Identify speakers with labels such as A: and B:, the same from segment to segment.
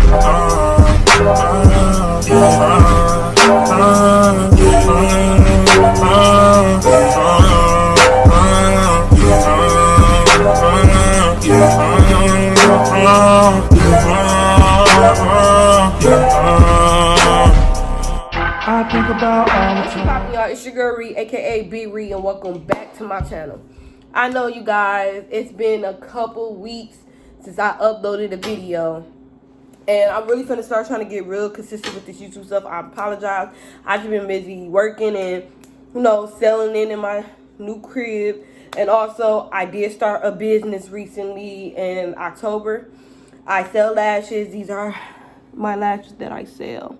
A: I think about all the time. What's poppin', y'all? It's your girl Ree, aka B Ree, and welcome back to my channel. I know you guys, it's been a couple weeks since I uploaded a video, and I'm really finna start trying to get real consistent with this YouTube stuff. I apologize. I've just been busy working and, selling in my new crib. And also, I did start a business recently in October. I sell lashes. These are my lashes that I sell.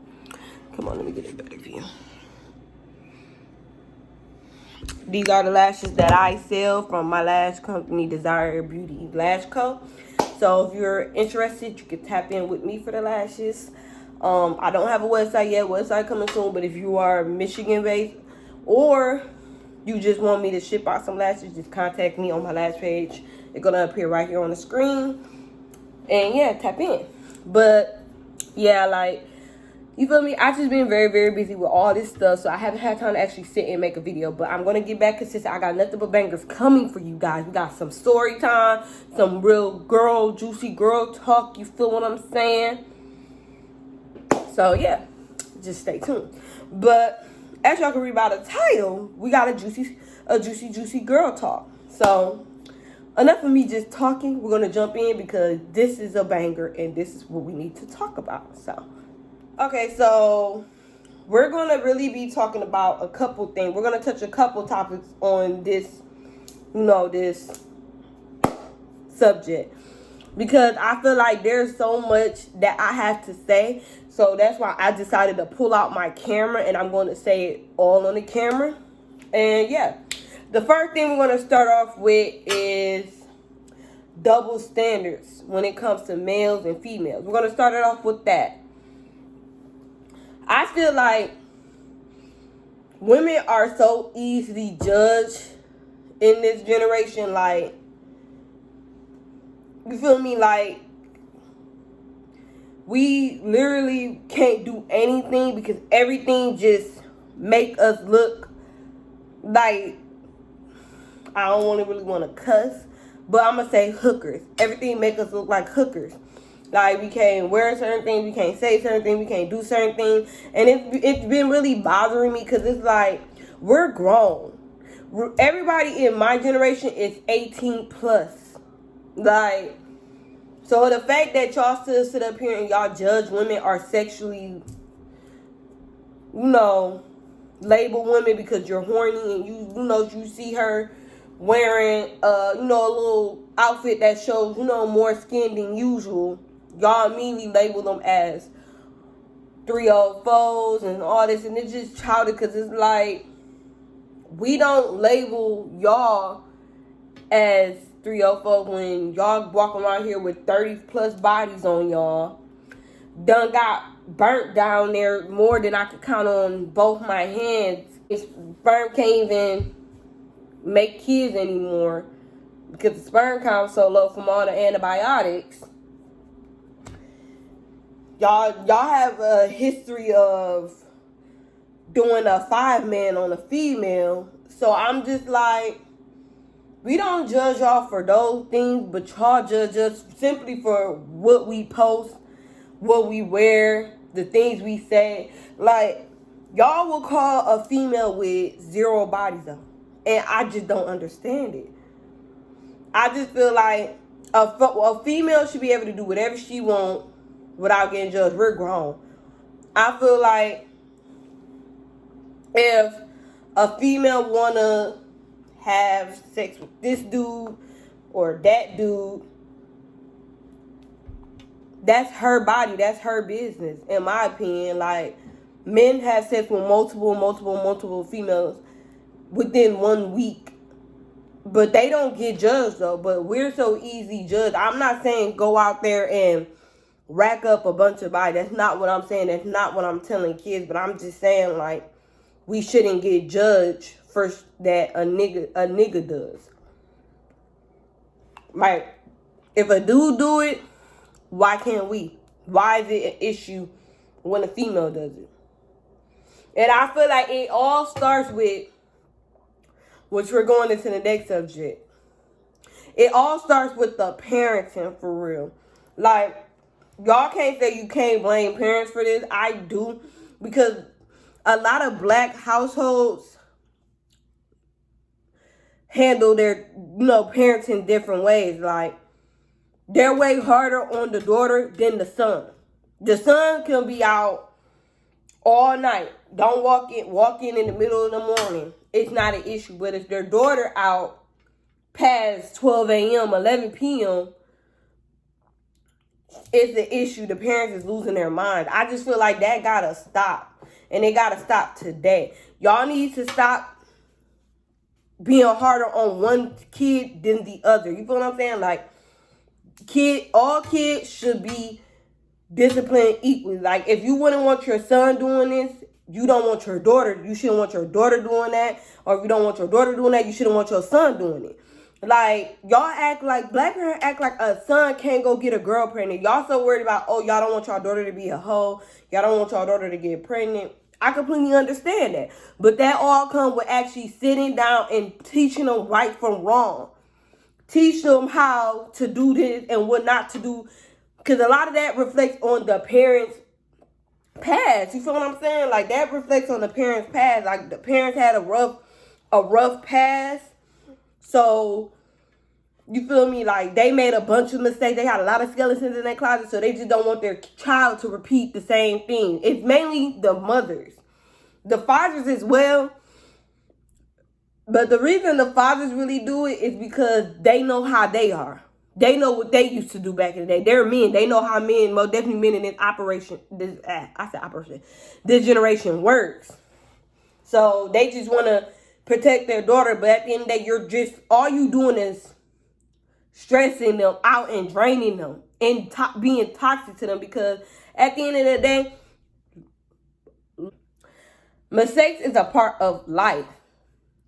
A: Come on, let me get a better view. These are the lashes that I sell from my lash company, Desire Beauty Lash Co. So if you're interested, you can tap in with me for the lashes. I don't have a website yet. Website coming soon. But if you are Michigan based or you just want me to ship out some lashes, just contact me on my lash page. It's gonna appear right here on the screen. And yeah, tap in. But yeah, like, you feel me? I just been very, very busy with all this stuff, so I haven't had time to actually sit and make a video. But I'm going to get back consistent. I got nothing but bangers coming for you guys. We got some story time, some real girl, juicy girl talk. You feel what I'm saying? So, yeah, just stay tuned. But as y'all can read by the title, we got a juicy girl talk. So, enough of me just talking. We're going to jump in because this is a banger, and this is what we need to talk about. So, okay, so we're going to really be talking about a couple things. We're going to touch a couple topics on this, this subject. Because I feel like there's so much that I have to say. So that's why I decided to pull out my camera and I'm going to say it all on the camera. And yeah, the first thing we're going to start off with is double standards when it comes to males and females. We're going to start it off with that. I feel like women are so easily judged in this generation. Like, you feel me? Like, we literally can't do anything because everything just make us look like, I don't really want to cuss, but I'm going to say hookers. Everything make us look like hookers. Like, we can't wear certain things, we can't say certain things, we can't do certain things. And it's been really bothering me because it's like, we're grown. Everybody in my generation is 18 plus. Like, so the fact that y'all still sit up here and y'all judge women are sexually, label women because you're horny and you see her wearing, a little outfit that shows, more skin than usual. Y'all immediately label them as 304s and all this, and it's just childish because it's like, we don't label y'all as 304 when y'all walk around here with 30 plus bodies on y'all. Done got burnt down there more than I could count on both my hands. Sperm can't even make kids anymore because the sperm count's so low from all the antibiotics. Y'all have a history of doing a 5-man on a female. So I'm just like, we don't judge y'all for those things, but y'all judge us simply for what we post, what we wear, the things we say. Like, y'all will call a female with 0 bodies on, and I just don't understand it. I just feel like a female should be able to do whatever she wants without getting judged. We're grown. I feel like if a female wanna have sex with this dude or that dude, that's her body, that's her business, in my opinion. Like, men have sex with multiple females within 1 week, but they don't get judged though. But we're so easy judged. I'm not saying go out there and rack up a bunch of bodies. That's not what I'm saying. That's not what I'm telling kids. But I'm just saying, like, we shouldn't get judged for that a nigga does. Like, if a dude do it, why can't we? Why is it an issue when a female does it? And I feel like it all starts with, which we're going into the next subject. It all starts with the parenting, for real. Like, y'all can't say you can't blame parents for this. I do, because a lot of black households handle their, parents in different ways. Like, they're way harder on the daughter than the son. The son can be out all night. Don't walk in the middle of the morning. It's not an issue. But if their daughter out past 12 a.m., 11 p.m., it's the issue. The parents is losing their minds. I just feel like that gotta stop. And it gotta stop today. Y'all need to stop being harder on one kid than the other. You feel what I'm saying? Like, all kids should be disciplined equally. Like, if you wouldn't want your son doing this, you don't want your daughter. You shouldn't want your daughter doing that. Or if you don't want your daughter doing that, you shouldn't want your son doing it. Like, y'all act like, black parents act like a son can't go get a girl pregnant. Y'all so worried about, y'all don't want y'all daughter to be a hoe. Y'all don't want y'all daughter to get pregnant. I completely understand that. But that all comes with actually sitting down and teaching them right from wrong. Teach them how to do this and what not to do. Because a lot of that reflects on the parents' past. You feel what I'm saying? Like, that reflects on the parents' past. Like, the parents had a rough past. So, you feel me? Like, they made a bunch of mistakes. They had a lot of skeletons in their closet, so they just don't want their child to repeat the same thing. It's mainly the mothers. The fathers as well. But the reason the fathers really do it is because they know how they are. They know what they used to do back in the day. They're men. They know how men, most definitely men in this generation works. So they just want to protect their daughter. But at the end of the day, all you doing is stressing them out and draining them and being toxic to them. Because at the end of the day, mistakes is a part of life.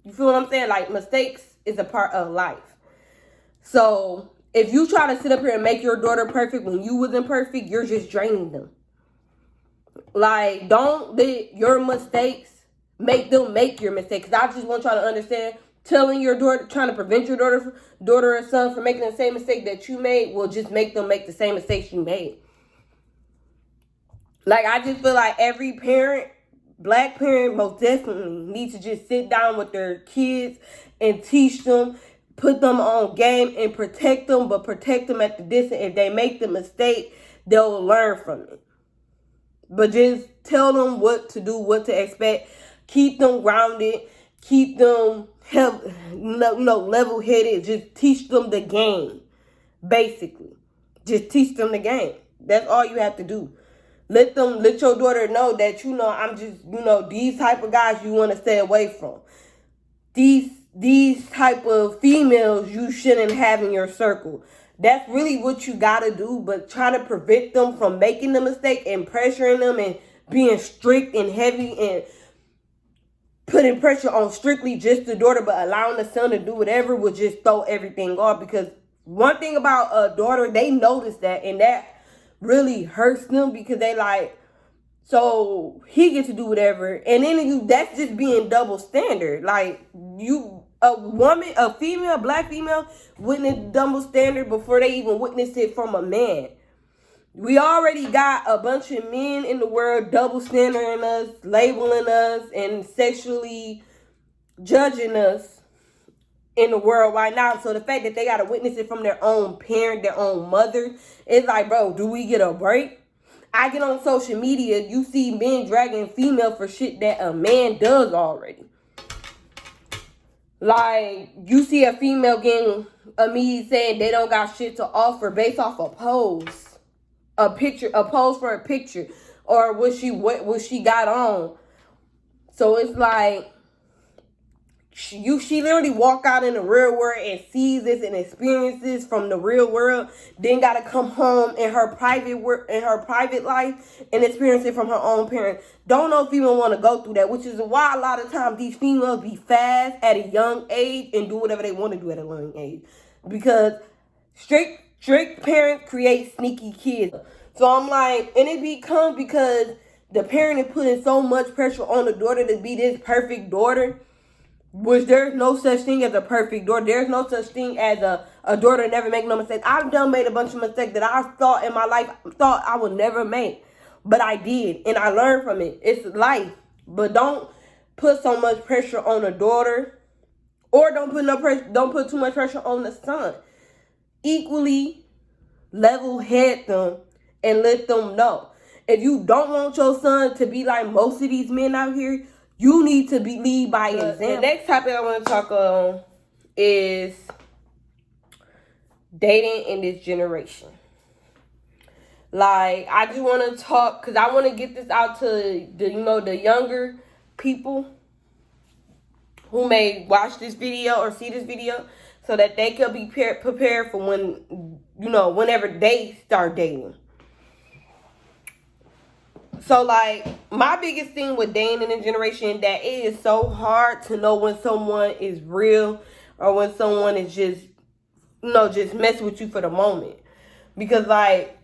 A: You feel what I'm saying? Like, mistakes is a part of life. So if you try to sit up here and make your daughter perfect when you wasn't perfect, you're just draining them. Like, don't let your mistakes make them make your mistakes. I just want y'all to understand, telling your daughter, trying to prevent your daughter or son from making the same mistake that you made will just make them make the same mistakes you made. Like, I just feel like every parent, black parent, most definitely needs to just sit down with their kids and teach them, put them on game and protect them, but protect them at the distance. If they make the mistake, they'll learn from it. But just tell them what to do, what to expect. Keep them grounded. Keep them level-headed. Just teach them the game, basically. Just teach them the game. That's all you have to do. Let your daughter know that, I'm just, these type of guys you want to stay away from. These type of females you shouldn't have in your circle. That's really what you got to do. But trying to prevent them from making the mistake and pressuring them and being strict and heavy and putting pressure on strictly just the daughter, but allowing the son to do whatever would just throw everything off. Because one thing about a daughter, they notice that, and that really hurts them, because they like, so he gets to do whatever, and then that's just being double standard. Like, a black female witness double standard before they even witness it from a man. We already got a bunch of men in the world double standarding us, labeling us, and sexually judging us in the world right now. So the fact that they got to witness it from their own parent, their own mother, it's like, bro, do we get a break? I get on social media, you see men dragging female for shit that a man does already. Like, you see a female getting me saying they don't got shit to offer based off a pose. A pose for a picture, or what she got on. So it's like, she literally walk out in the real world and sees this and experiences from the real world, then gotta come home in her private life and experience it from her own parents. Don't know if females want to go through that, which is why a lot of times these females be fast at a young age and do whatever they want to do at a young age, because strict parents create sneaky kids. So I'm like, and it becomes because the parent is putting so much pressure on the daughter to be this perfect daughter, which there's no such thing as a perfect daughter. There's no such thing as a daughter never make no mistakes. I've done made a bunch of mistakes that I thought in my life thought I would never make, but I did, and I learned from it. It's life, but don't put so much pressure on a daughter, or don't put too much pressure on the son. Equally level head them and let them know. If you don't want your son to be like most of these men out here, you need to lead by example. The next topic I want to talk on is dating in this generation. Like, I just want to talk, because I want to get this out to the younger people who may watch this video or see this video, so that they could be prepared for whenever they start dating. So, like, my biggest thing with dating in a generation, that it is so hard to know when someone is real or when someone is just messing with you for the moment. Because, like,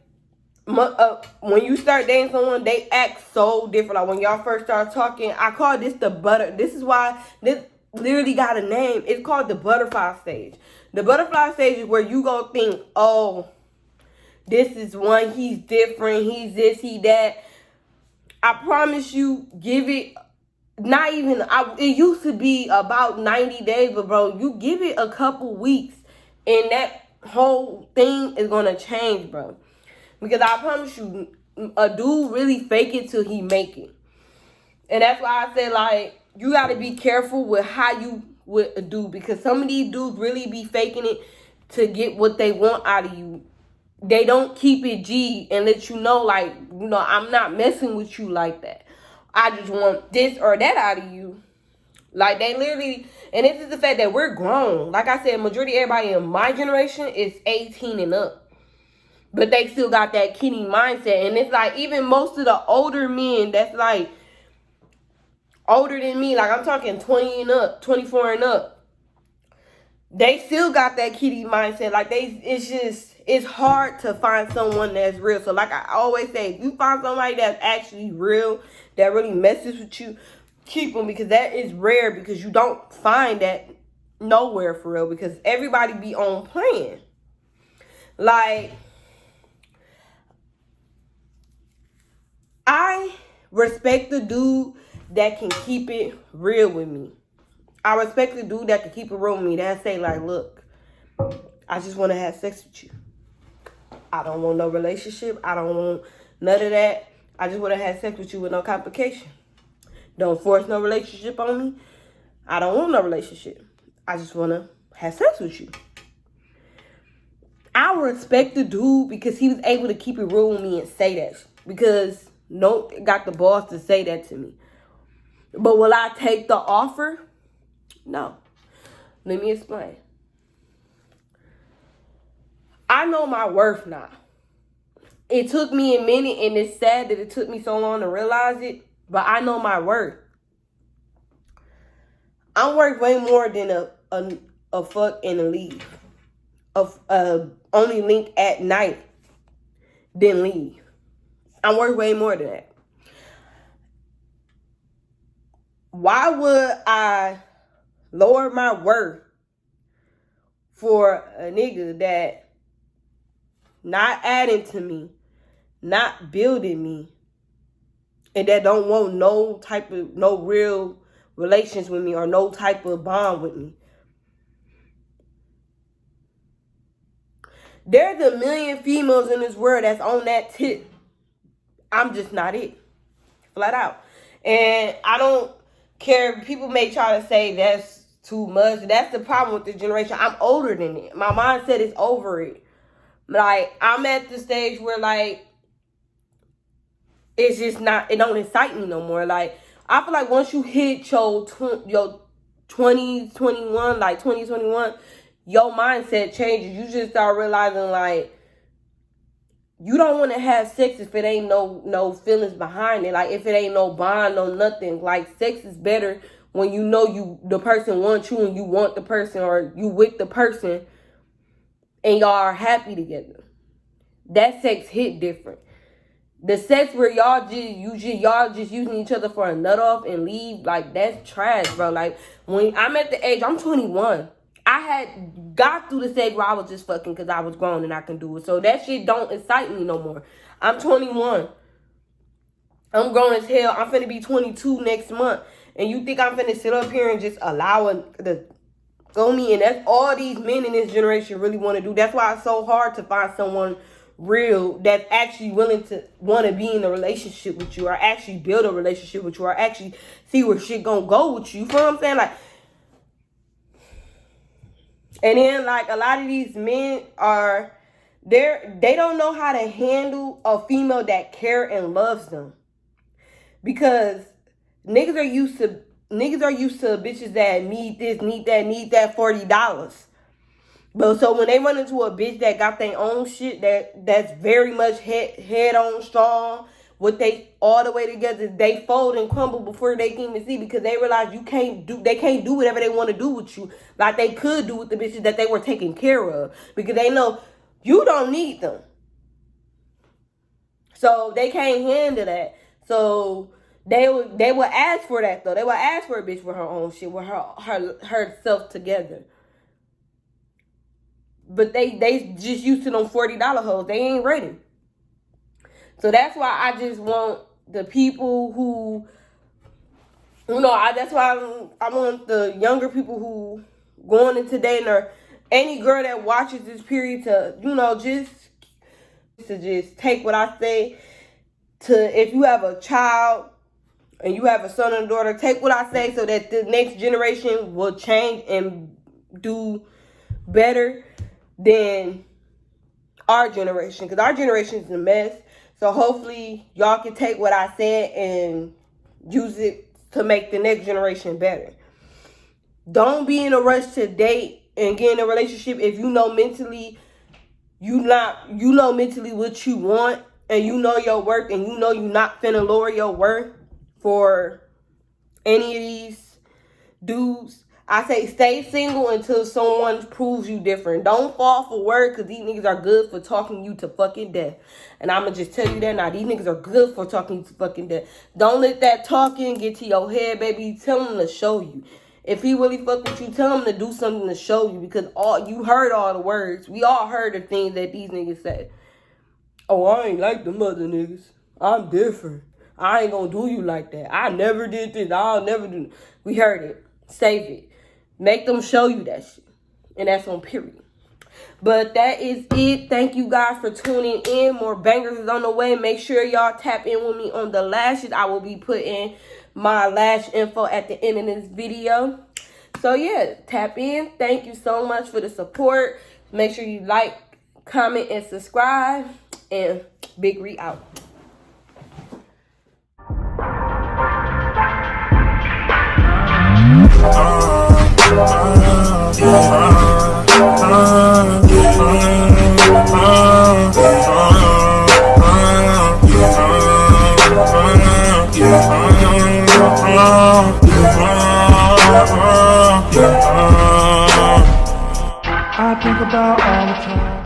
A: when you start dating someone, they act so different. Like, when y'all first start talking, I call this the butter. This is why this literally got a name. It's called the butterfly stage. The butterfly stage is where you go think, oh, this is one, he's different, he's this, he that. I promise you, give it, it used to be about 90 days, but bro, you give it a couple weeks and that whole thing is going to change, bro. Because I promise you, a dude really fake it till he make it. And that's why I say, like, you got to be careful with how you with a dude, because some of these dudes really be faking it to get what they want out of you. They don't keep it G and let you know, like, I'm not messing with you like that. I just want this or that out of you. Like, they literally, and this is the fact that we're grown. Like I said, majority of everybody in my generation is 18 and up. But they still got that kiddie mindset. And it's like, even most of the older men that's like older than me, like I'm talking 20 and up, 24 and up, they still got that kiddie mindset. Like, it's hard to find someone that's real. So like I always say, if you find somebody that's actually real, that really messes with you, keep them, because that is rare, because you don't find that nowhere for real, because everybody be on plan. Like, I respect the dude that can keep it real with me. I respect the dude that can keep it real with me. That say, like, look, I just want to have sex with you. I don't want no relationship. I don't want none of that. I just want to have sex with you with no complication. Don't force no relationship on me. I don't want no relationship. I just want to have sex with you. I respect the dude because he was able to keep it real with me and say that. Because no got the balls to say that to me. But will I take the offer? No. Let me explain. I know my worth now. It took me a minute, and it's sad that it took me so long to realize it, but I know my worth. I'm worth way more than a fuck and a leave. Only link at night, then leave. I'm worth way more than that. Why would I lower my worth for a nigga that not adding to me, not building me, and that don't want no real relations with me or no type of bond with me? There's a million females in this world that's on that tip. I'm just not it. Flat out. And I don't care. People may try to say that's too much. That's the problem with this generation. I'm older than it. My mindset is over it. Like, I'm at the stage where, like, it's just not, it don't excite me no more. Like, I feel like once you hit your 2021, like 2021, your mindset changes. You just start realizing, like, you don't want to have sex if it ain't no feelings behind it. Like, if it ain't no bond, no nothing. Like, sex is better when you know the person wants you and you want the person, or you with the person and y'all are happy together. That sex hit different. The sex where y'all just using each other for a nut off and leave, like, that's trash, bro. Like, when I'm at the age, I'm 21. I had got through the stage where I was just fucking because I was grown and I can do it. So that shit don't excite me no more. I'm 21. I'm grown as hell. I'm finna be 22 next month. And you think I'm finna sit up here and just allow the go me? And that's all these men in this generation really want to do. That's why it's so hard to find someone real that's actually willing to want to be in a relationship with you, or actually build a relationship with you, or actually see where shit gonna go with you. You feel what I'm saying? Like, and then, like, a lot of these men are they don't know how to handle a female that care and loves them, because niggas are used to bitches that need this, need that $40. But so when they run into a bitch that got their own shit, that's very much head on strong, with they all the way together, they fold and crumble before they can even see, because they realize they can't do whatever they want to do with you like they could do with the bitches that they were taking care of, because they know you don't need them. So they can't handle that. So they will ask for that, though. They will ask for a bitch with her own shit, with herself together. But they just used to them $40 hoes. They ain't ready. So that's why I just want the people who, that's why I want the younger people who going into dating, or any girl that watches this period to, just take what I say to, if you have a child and you have a son and a daughter, take what I say so that the next generation will change and do better than our generation, because our generation is a mess. So hopefully y'all can take what I said and use it to make the next generation better. Don't be in a rush to date and get in a relationship if you know mentally mentally what you want, and you know your worth, and you know you're not finna lower your worth for any of these dudes. I say stay single until someone proves you different. Don't fall for word, because these niggas are good for talking you to fucking death. And I'm going to just tell you that now. These niggas are good for talking you to fucking death. Don't let that talking get to your head, baby. Tell him to show you. If he really fuck with you, tell him to do something to show you, because you heard all the words. We all heard the things that these niggas said. Oh, I ain't like them other niggas. I'm different. I ain't gonna do you like that. I never did this. I'll never do it. We heard it. Save it. Make them show you that shit. And that's on period. But that is it. Thank you guys for tuning in. More bangers is on the way. Make sure y'all tap in with me on the lashes. I will be putting my lash info at the end of this video. So yeah, tap in. Thank you so much for the support. Make sure you like, comment, and subscribe. And Big Ree out.
B: I think about all the time.